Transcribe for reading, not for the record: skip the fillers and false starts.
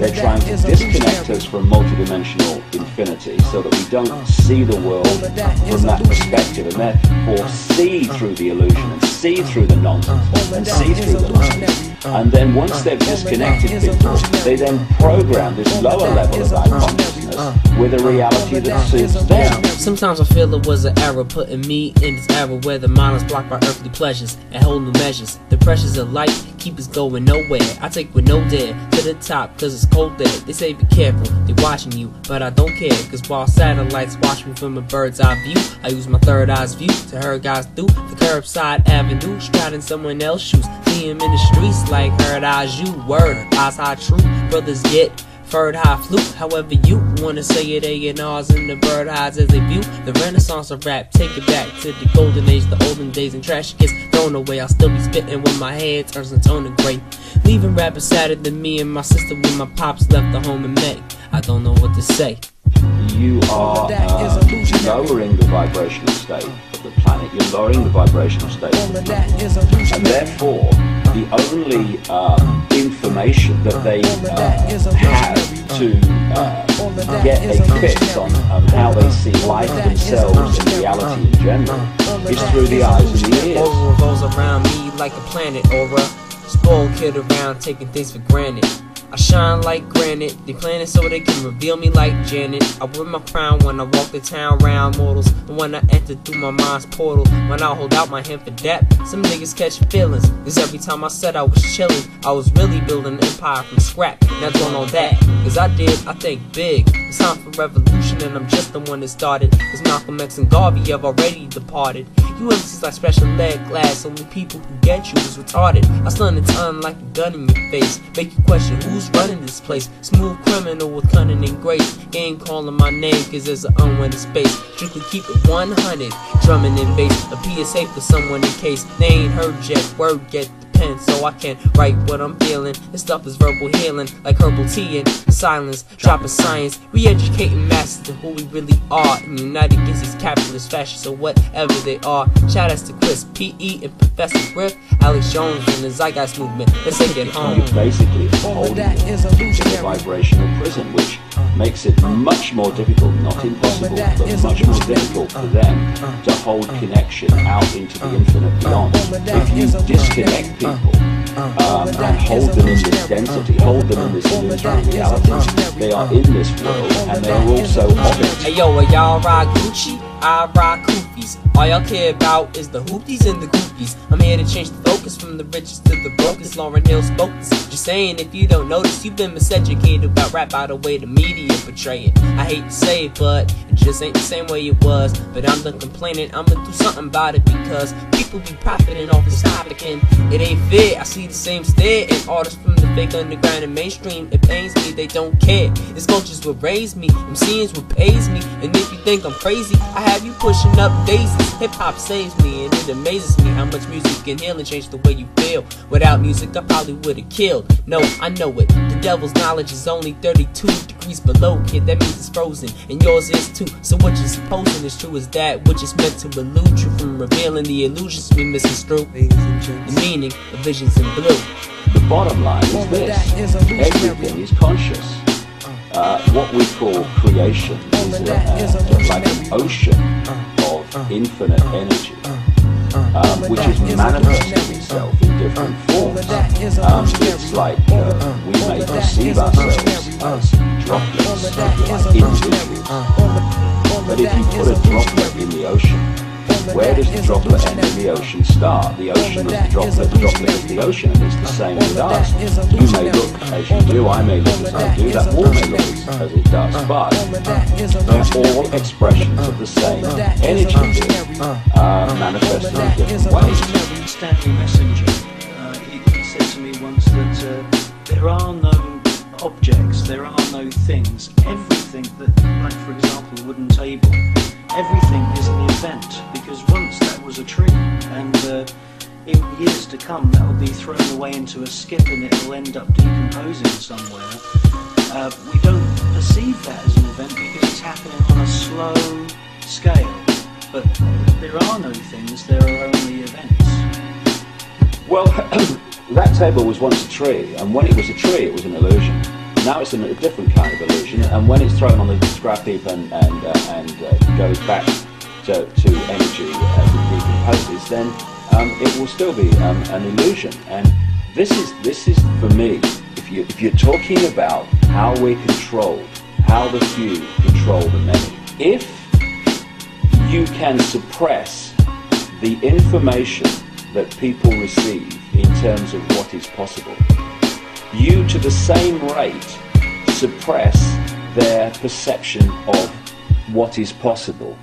They're trying to disconnect us from multidimensional infinity so that we don't see the world from that perspective, and therefore see through the illusion and see through the nonsense and see through the lies. And then once they've disconnected people, they then program this lower level of our consciousness with a reality that suits them. Sometimes I feel it was an error putting me in this era where the mind is blocked by earthly pleasures and whole new measures. The pressures of life keep us going nowhere. I take with no dare to the top cause it's cold there. They say be careful, they watching you, but I don't care. Cause while satellites watch me from a bird's eye view, I use my third eye's view to herd guys through the curbside avenue, striding someone else's shoes. See him in the streets like herd eyes you. Word, eyes high true, brothers get third high flute, however you wanna say it. A&Rs and the bird hides as they view the renaissance of rap. Take it back to the golden age, the olden days, and trash gets thrown away. I'll still be spitting when my head turns into tone of gray, leaving rappers sadder than me and my sister when my pops left the home in May. I don't know what to say. You are lowering the vibrational state of the planet. You're lowering the vibrational state of the planet. And therefore, the only information that they have to get a fix on how they see life, themselves, and reality in general is through the eyes and the ears. The world revolves around me like a planet or a spoiled kid around taking things for granted. I shine like granite, they plan it so they can reveal me like Janet. I wear my crown when I walk the town round mortals, and when I enter through my mind's portal, when I hold out my hand for depth, some niggas catch feelings. Cause every time I said I was chillin', I was really building an empire from scrap. Not doing all that, cause I think big. It's time for revolution and I'm just the one that started. Cause Malcolm X and Garvey have already departed. You MCs like special leg glass, only people who get you is retarded. I stun a ton like a gun in your face, make you question who's running this place. Smooth criminal with cunning and grace, ain't calling my name cause there's an unwanted space. Strictly keep it 100, drumming in bass, a PSA for someone in case they ain't heard yet. Word get the pen so I can write what I'm feeling. This stuff is verbal healing like herbal tea and silence, dropping science, re-educating masses to who we really are, and united against these capitalist fascists or whatever they are. Shout outs to Chris, P.E. and Professor Griff, Alex Jones and the Zeitgeist movement. Let's take it home. You're basically holding them in a vibrational prison, which makes it much more difficult, not impossible, but much more difficult for them to hold connection out into the infinite beyond. If you disconnect people and hold them in this density, hold them in this illusory reality, they are in this world and they're also of it. Hey yo, are y'all rock Gucci? I rock Koofies. All y'all care about is the hoopies and the goofies. I'm here to change the focus from the richest to the brokest. Lauryn Hill spoke this. Just saying, if you don't notice, you've been miseducated about rap by the way the media portray it. I hate to say it, but it just ain't the same way it was. But I'm done complaining, I'ma do something about it, because people be profiting off this topic and it ain't fair. I see the same stare in artists from the fake underground and mainstream. It pains me, they don't care. This culture's what raised me, MC's what pays me. And if you think I'm crazy, I have you pushing up daisies. Hip-hop saves me, and it amazes me how much music can heal and change the way you feel. Without music, I probably would've killed. No, I know it. The devil's knowledge is only 32 degrees below, kid. That means it's frozen, and yours is too. So what you're supposing is true is that which is meant to elude you from revealing the illusions we misconstrue. The meaning of visions in blue. The bottom line is this: everything is conscious. What we call creation is like an ocean of infinite energy, which is manifesting itself in different forms. It's like we may perceive ourselves as droplets, like individuals. But if you put a droplet in the ocean, where does the droplet end and the ocean start? The ocean is the droplet is the ocean, and it's the same with us. You may look as you do, I may look as I do, that wall may look as it does, but they're all expressions of the same energy manifested in different ways. Stanley Messenger, he said to me once that there are no objects, there are no things. Everything that, like for example, a wooden table, everything is an event, because once that was a tree, and in years to come that will be thrown away into a skip and it will end up decomposing somewhere. We don't perceive that as an event because it's happening on a slow scale, but there are no things, there are only events. Well, that table was once a tree, and when it was a tree it was an illusion. now it's a different kind of illusion, and when it's thrown on the scrap heap and goes back to energy as it decomposes, then it will still be an illusion. And this is for me, if you're talking about how we're controlled, how the few control the many, if you can suppress the information that people receive in terms of what is possible, you to the same rate suppress their perception of what is possible.